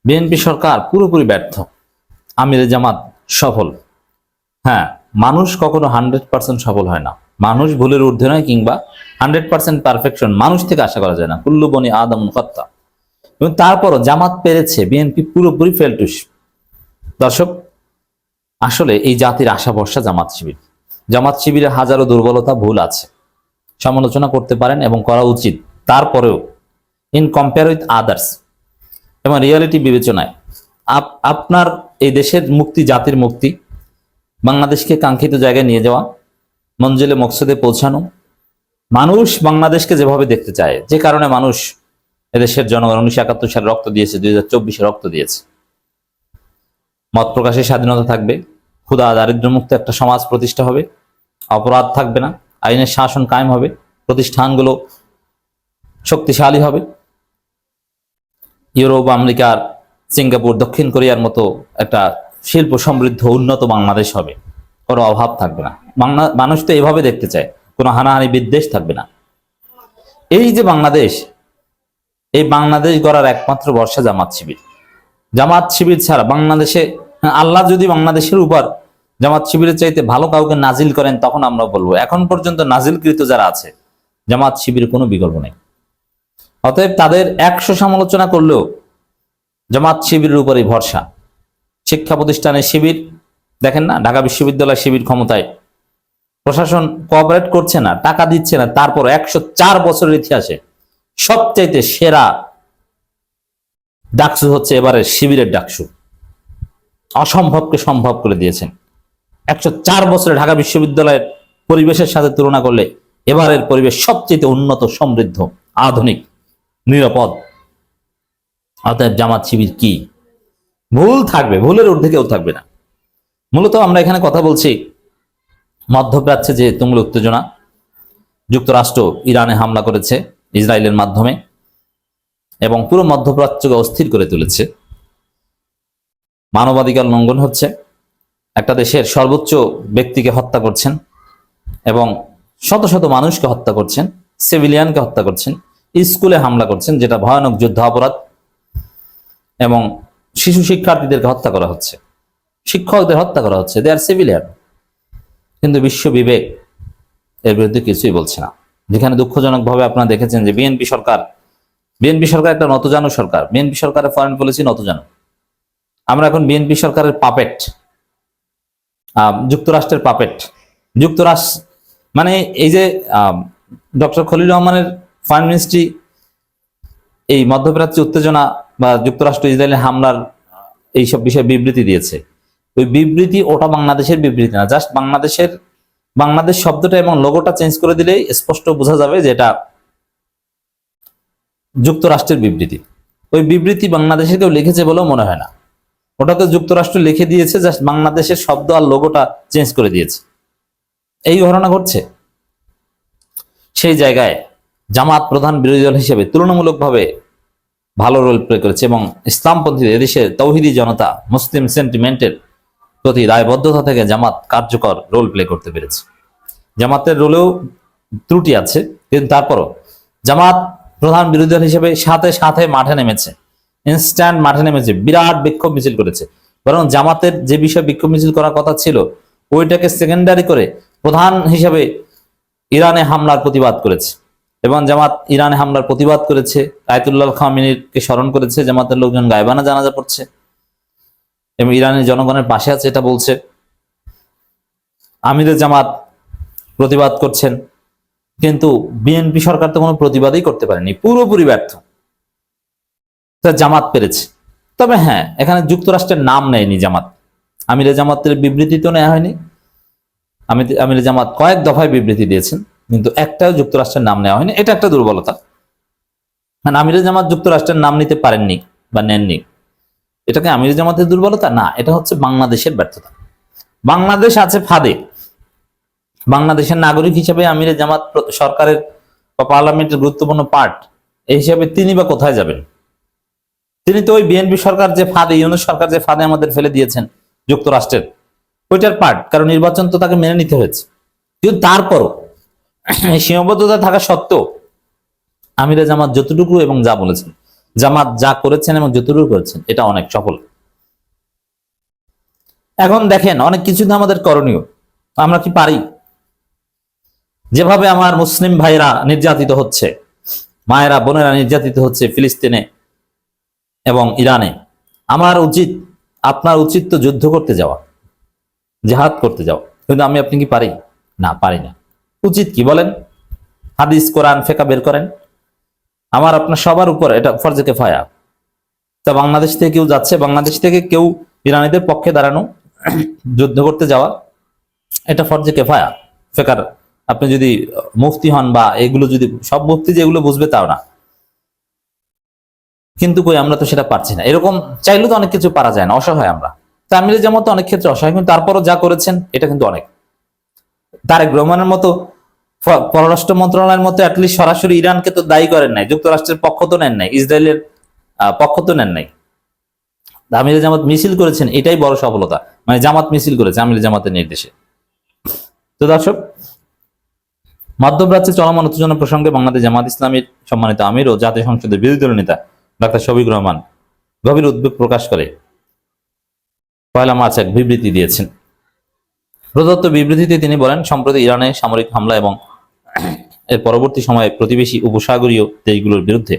BNP সরকার পুরোপুরি ব্যর্থ, আমিরে জামাত সফল। হ্যাঁ, মানুষ কখনো 100% সফল হয় না, মানুষ ভুলের ঊর্ধ্বে নয়, কিংবা 100% পারফেকশন মানুষ থেকে আশা করা যায় না। কুল্লু বনি আদম খত্তা। এবং তারপরও জামাত পেরেছে, বিএনপি পুরোপুরি ফেলটুস। দর্শক, আসলে এই জাতির আশা ভরসা জামাত শিবির। জামাত শিবিরের হাজারো দুর্বলতা, ভুল আছে, সমালোচনা করতে পারেন এবং করা উচিত। তারপরেও ইন কম্পেয়ার উইথ আদার্স এবং রিয়ালিটি বিবেচনায় আপনার এই দেশের মুক্তি, জাতির মুক্তি, বাংলাদেশকে কাঙ্ক্ষিত জায়গায় নিয়ে যাওয়া, মঞ্জিলে মকসদে পৌঁছানো, মানুষ বাংলাদেশকে যেভাবে দেখতে চায়, যে কারণে মানুষ এদেশের জনগণ 1971 সালে রক্ত দিয়েছে, 2024 রক্ত দিয়েছে। মত প্রকাশের স্বাধীনতা থাকবে, ক্ষুধা দারিদ্র্যমুক্ত একটা সমাজ প্রতিষ্ঠা হবে, অপরাধ থাকবে না, আইনের শাসন কায়েম হবে, প্রতিষ্ঠানগুলো শক্তিশালী হবে, ইউরোপ, আমেরিকার, সিঙ্গাপুর, দক্ষিণ কোরিয়ার মতো একটা শিল্প সমৃদ্ধ উন্নত বাংলাদেশ হবে, কোনো অভাব থাকবে না। মানুষ তো এভাবে দেখতে চায়, কোনো হানাহানি বিদ্বেষ থাকবে না। এই যে বাংলাদেশ, এই বাংলাদেশ গড়ার একমাত্র ভরসা জামাত শিবির। জামাত শিবির ছাড়া বাংলাদেশে, আল্লাহ যদি বাংলাদেশের উপর জামাত শিবিরের চাইতে ভালো কাউকে নাজিল করেন, তখন আমরা বলবো। এখন পর্যন্ত নাজিলকৃত যারা আছে, জামাত শিবির কোনো বিকল্প নেই। অতএব তাদের 100 সমালোচনা করলেও জামাত শিবিরের উপরই ভরসা। শিক্ষা প্রতিষ্ঠানের শিবির দেখেন না, ঢাকা বিশ্ববিদ্যালয় শিবির ক্ষমতায়, প্রশাসন কোঅপারেট করছে না, টাকা দিচ্ছে না, তারপর 104 বছরের ইতিহাসে সবচাইতে সেরা ডাকসু হচ্ছে এবারে শিবিরের ডাকসু। অসম্ভবকে সম্ভব করে দিয়েছেন। 104 বছরে ঢাকা বিশ্ববিদ্যালয়ের পরিবেশের সাথে তুলনা করলে এবারের পরিবেশ সবচেয়ে উন্নত, সমৃদ্ধ, আধুনিক, নিরাপদ। অতএব জামাত শিবির কি ভুল থাকবে, ভুলের ঊর্ধ্বে কেউ থাকবে না। মূলত আমরা এখানে কথা বলছি মধ্যপ্রাচ্যে যে তুমুল উত্তেজনা, যুক্তরাষ্ট্র ইরানে হামলা করেছে ইসরায়েলের মাধ্যমে এবং পুরো মধ্যপ্রাচ্যকে অস্থির করে তুলেছে। মানবাধিকার লঙ্ঘন হচ্ছে, একটা দেশের সর্বোচ্চ ব্যক্তিকে হত্যা করছেন এবং শত শত মানুষকে হত্যা করছেন, সিভিলিয়ানকে হত্যা করছেন, স্কুলে হামলা করছেন, যেটা ভয়ানক যুদ্ধ অপরাধ, এবং শিশু শিক্ষার্থীদেরকে হত্যা করা হচ্ছে, শিক্ষকদের হত্যা করা হচ্ছে, দে আর সিভিলিয়ান। কিন্তু বিশ্ব বিবেক এর বিরুদ্ধে কিছুই বলছে না। যেখানে দুঃখজনকভাবে আপনারা দেখেছেন যে বিএনপি সরকার একটা নতজানু সরকার, বিএনপি সরকারের ফরেন পলিসি নতজানু। আমরা এখন বিএনপি সরকারের পাপেট, যুক্তরাষ্ট্রের পাপেট। যুক্তরাষ্ট্র মানে এই যে ডক্টর খলিল রহমানের ফরেন মিনিস্ট্রি এই মধ্যপ্রাচ্যে উত্তেজনা বা যুক্তরাষ্ট্র ইসরায়েলের হামলার এইসব বিষয়ে বিবৃতি দিয়েছে। ওই বিবৃতি, ওটা বাংলাদেশের বিবৃতি না, জাস্ট বাংলাদেশ শব্দটা এবং লোগোটা চেঞ্জ করে দিলেই স্পষ্ট বোঝা যাবে যে এটা যুক্তরাষ্ট্রের বিবৃতি। ওই বিবৃতি বাংলাদেশের কেউ লিখেছে বলেও মনে হয় না, ওটাকে যুক্তরাষ্ট্র লিখে দিয়েছে, জাস্ট বাংলাদেশের শব্দ আর লোগোটা চেঞ্জ করে দিয়েছে। এই ঘটনা ঘটছে। সেই জায়গায় জামাত প্রধান বিরোধী দল হিসেবে তুলনামূলকভাবে ভালো রোল প্লে করেছে এবং ইসলামপন্থী এদেশের তৌহিদি জনতা, মুসলিম সেন্টিমেন্টের প্রতি দায়বদ্ধতা থেকে জামাত কার্যকর রোল প্লে করতে পেরেছে। জামাতের রোলেও ত্রুটি আছে, কিন্তু তারপরও জামাত প্রধান বিরোধী দল হিসেবে সাথে সাথে মাঠে নেমেছে, ইনস্ট্যান্ট মাঠে নেমেছে, বিরাট বিক্ষোভ মিছিল করেছে। বরং জামাতের যে বিষয়ে বিক্ষোভ মিছিল করার কথা ছিল, ওইটাকে সেকেন্ডারি করে প্রধান হিসেবে ইরানে হামলার প্রতিবাদ করেছে। এবং জামাত ইরানে হামলার প্রতিবাদ করেছে, আয়াতুল্লাহ খামেনিকে স্মরণ করেছে, জামাতের লোকজন গায়বানা জানাজা পড়ছে এবং ইরানের জনগণের পাশে আছে এটা বলছে। আমিরে জামাত প্রতিবাদ করছেন, কিন্তু বিএনপি সরকার তো কোনো প্রতিবাদই করতে পারেনি, পুরোপুরি ব্যর্থ। তা জামাত পেরেছে। তবে হ্যাঁ, এখানে যুক্তরাষ্ট্রের নাম নেয়নি জামাত, আমিরে জামাতের বিবৃতি তো নেওয়া হয়নি। আমিরে জামাত কয়েক দফায় বিবৃতি দিয়েছেন, কিন্তু একটাও যুক্তরাষ্ট্রের নাম নেওয়া হয়নি। এটা একটা দুর্বলতা। মানে আমিরে জামাত যুক্তরাষ্ট্রের নাম নিতে পারেননি বা নেননি, এটাকে আমিরে জামাতের দুর্বলতা না, এটা হচ্ছে বাংলাদেশের ব্যর্থতা। বাংলাদেশ আছে ফাঁদে। বাংলাদেশের নাগরিক হিসেবে আমিরে জামাত সরকারের বা পার্লামেন্টের গুরুত্বপূর্ণ পার্ট, এই হিসাবে তিনি বা কোথায় যাবেন? তিনি তো ওই বিএনপি সরকার যে ফাঁদে, ইউনূস সরকার যে ফাঁদে আমাদের ফেলে দিয়েছেন যুক্তরাষ্ট্রের, ওইটার পার্ট। কারণ নির্বাচন তো তাকে মেনে নিতে হয়েছে। কিন্তু তারপরও সীমাবদ্ধতা থাকা সত্ত্বেও আমিরে জামাত যতটুকু এবং যা বলেছেন, জামাত যা করেছেন এবং যতটুকু করেছেন এটা অনেক সফল। এখন দেখেন অনেক কিছু তো আমাদের করণীয়, আমরা কি পারি? যেভাবে আমার মুসলিম ভাইরা নির্যাতিত হচ্ছে, মায়েরা বোনেরা নির্যাতিত হচ্ছে ফিলিস্তিনে এবং ইরানে, আমার উচিত, আপনার উচিত তো যুদ্ধ করতে যাওয়া, জিহাদ করতে যাওয়া, কিন্তু আপনি কি পারি? না, পারি না। উচিত কি বলেন? হাদিস কোরআন ফেকা বের করেন। আমার আপনার সবার উপর এটা ফরজে কিফায়া। তা বাংলাদেশ থেকে কেউ যাচ্ছে, বাংলাদেশ থেকে কেউ ইরানিদের পক্ষে দাঁড়ানো, যুদ্ধ করতে যাওয়া, এটা ফরজে কিফায়া ফেকার। আপনি যদি মুফতি হন বা এগুলো, যদি সব মুফতি যেগুলো বুঝবে তাও না, কিন্তু কই আমরা তো সেটা পারছি না। এরকম চাইলেও তো অনেক কিছু পারা যায় না, অসহায় আমরা। তামিলের যেমন অনেক ক্ষেত্রে অসহায়, কিন্তু তারপরও যা করেছেন এটা কিন্তু অনেক। তারেক রহমানের মতো পররাষ্ট্র মন্ত্রণালয়ের মতো অ্যাটলিস্ট সরাসরি ইরানকে তো দায়ী করেন নাই, যুক্তরাষ্ট্রের পক্ষ তো নেন নাই, ইসরায়েলের পক্ষ তো নেন নাই। আমিরে জামাত মিছিল করেছেন, এটাই বড় সফলতা। মানে জামাত মিছিল করেছে আমিরে জামাতের নির্দেশে। তো দর্শক, মধ্যপ্রাচ্যে চলমান উত্তেজনা প্রসঙ্গে বাংলাদেশ জামাত ইসলামীর সম্মানিত আমির ও জাতীয় সংসদের বিরোধী দলীয় নেতা ডাক্তার শফিকুর রহমান গভীর উদ্বেগ প্রকাশ করে 1 মার্চ এক বিবৃতি দিয়েছেন। প্রদত্ত বিবৃতিতে তিনি বলেন, সম্প্রতি ইরানে সামরিক হামলা এবং এর পরবর্তী সময়ে প্রতিবেশী উপসাগরীয় দেশগুলোর বিরুদ্ধে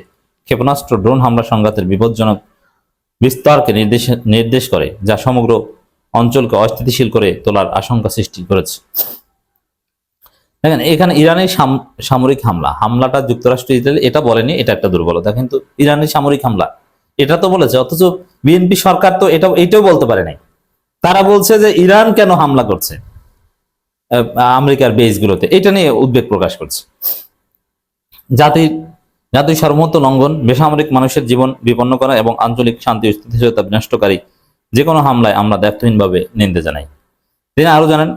ক্ষেপণাস্ত্র, ড্রোন হামলা সংঘাতের বিপজ্জনক বিস্তারকে নির্দেশ করে, যা সমগ্র অঞ্চলকে অস্থিতিশীল করে তোলার আশঙ্কা সৃষ্টি করেছে। দেখেন, এখানে ইরানের সামরিক হামলাটা যুক্তরাষ্ট্র ইসরায়েল এটা বলেনি, এটা একটা দুর্বলতা। কিন্তু ইরানের সামরিক হামলা এটা তো বলেছে, অথচ বিএনপি সরকার তো এটাও বলতে পারে নাই। তারা বলছে যে ইরান কেন হামলা করছে আমেরিকার বেসগুলোতে, এটা নিয়ে উদ্বেগ প্রকাশ করছে। জাতির সার্বভৌমত্ব লঙ্ঘন, বেসামরিক মানুষের জীবন বিপন্ন করা এবং আঞ্চলিক শান্তি ও স্থিতিশীলতা বিনষ্টকারী যে কোনো হামলায় আমরা দায়িত্বহীনভাবে নিন্দা জানাই। তিনি আরো জানেন,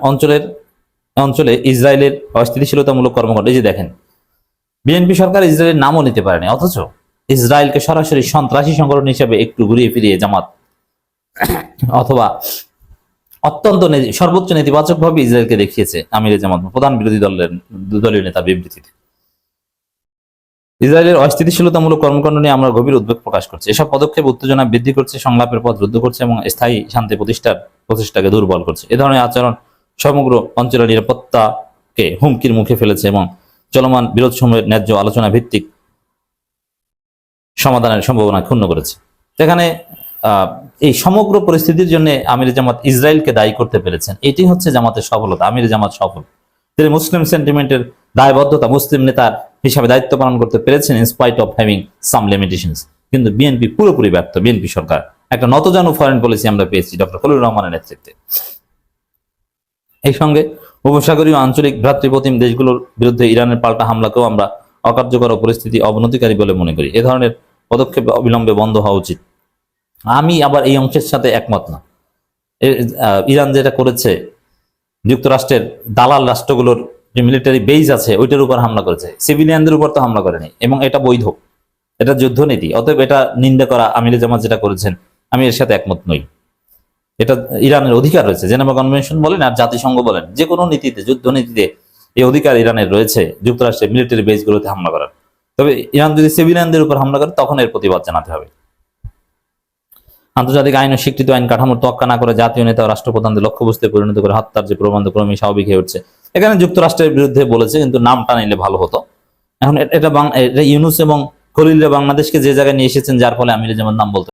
অঞ্চলে ইসরায়েলের অস্থিতিশীলতামূলক কর্মকাণ্ড, এই যে দেখেন, বিএনপি সরকার ইসরায়েলের নামও নিতে পারেনি, অথচ ইসরায়েলকে সরাসরি সন্ত্রাসী সংগঠন হিসেবে একটু ঘুরিয়ে ফিরিয়ে জামাত অথবা অত্যন্ত সর্বোচ্চ নেতিবাচক ভাবে ইসরায়েলকে দেখিয়েছে আমিরে জামাত, প্রধান বিরোধী দলীয় নেতা বিবৃতিতে। ইসরায়েলের অস্থিতিশীলতামূলক কর্মকাণ্ড নিয়ে আমরা গভীর উদ্বেগ প্রকাশ করছি। এসব পদক্ষেপ উত্তেজনা বৃদ্ধি করছে, সংলাপের পথ রুদ্ধ করছে এবং স্থায়ী শান্তি প্রতিষ্ঠার প্রচেষ্টাকে দুর্বল করছে। এ ধরনের আচরণ সমগ্র অঞ্চলের নিরাপত্তাকে হুমকির মুখে ফেলেছে এবং চলমান বিরোধ সময়ের ন্যায্য আলোচনা ভিত্তিক সমাধানের সম্ভাবনা ক্ষুণ্ণ করেছে। এখানে এই সমগ্র পরিস্থিতির জন্য আমির জামাত ইসরায়েলকে দায়ী করতে পেরেছেন, এটি হচ্ছে জামাতের সফলতা। আমির জামাত সফল, তিনি মুসলিম সেন্টিমেন্টের দায়বদ্ধতা মুসলিম নেতার হিসাবে দায়িত্ব পালন করতে পেরেছেন, in spite of having some limitations. কিন্তু বিএনপি পুরোপুরি ব্যর্থ। বিএনপি সরকার একটা নতজানু ফরেন পলিসি আমরা পেয়েছি ডক্টর খলিলুর রহমানের নেতৃত্বে। এই সঙ্গে উপসাগরীয় আঞ্চলিক ভ্রাতৃপ্রতিম দেশগুলোর বিরুদ্ধে ইরানের পাল্টা হামলাকেও আমরা অকার্যকর পরিস্থিতি অবনতিকারী বলে মনে করি। এ ধরনের পদক্ষেপ অবিলম্বে বন্ধ হওয়া উচিত। আমি আবার এই অংশের সাথে একমত না। ইরান যেটা করেছে, যুক্তরাষ্ট্রের দালাল রাষ্ট্রগুলোর যে মিলিটারি বেজ আছে ওইটার উপর হামলা করেছে, সিভিলিয়ানদের উপর তো হামলা করেনি, এবং এটা বৈধ, এটা যুদ্ধনীতি। অতএব এটা নিন্দা করা আমির জামাত যেটা করেছেন, আমি এর সাথে একমত নই। এটা ইরানের অধিকার রয়েছে, জেনেভা কনভেনশন বলেন আর জাতিসংঘ বলেন, যে কোনো নীতিতে, যুদ্ধনীতিতে এই অধিকার ইরানের রয়েছে যুক্তরাষ্ট্রের মিলিটারি বেসগুলোতে হামলা করার। তবে ইরান যদি সিভিলিয়ানদের উপর হামলা করে তখন এর প্রতিবাদ জানাতে হবে। আন্তর্জাতিক আইন ও স্বীকৃত আইন কাঠামোর তোয়াক্কা না করে জাতীয় নেতা ও রাষ্ট্রপ্রধানদের লক্ষ্যবস্তুতে পরিণত করে হত্যার যে প্রবন্ধ ক্রমেই স্বাভাবিক হয়ে উঠছে। এখানে যুক্তরাষ্ট্রের বিরুদ্ধে বলেছে, কিন্তু নামটা নিলে ভালো হতো। এখন এটা ইউনুস এবং খলিলরা বাংলাদেশকে যে জায়গায় নিয়ে এসেছেন, যার ফলে আমির জামাত নাম বলতে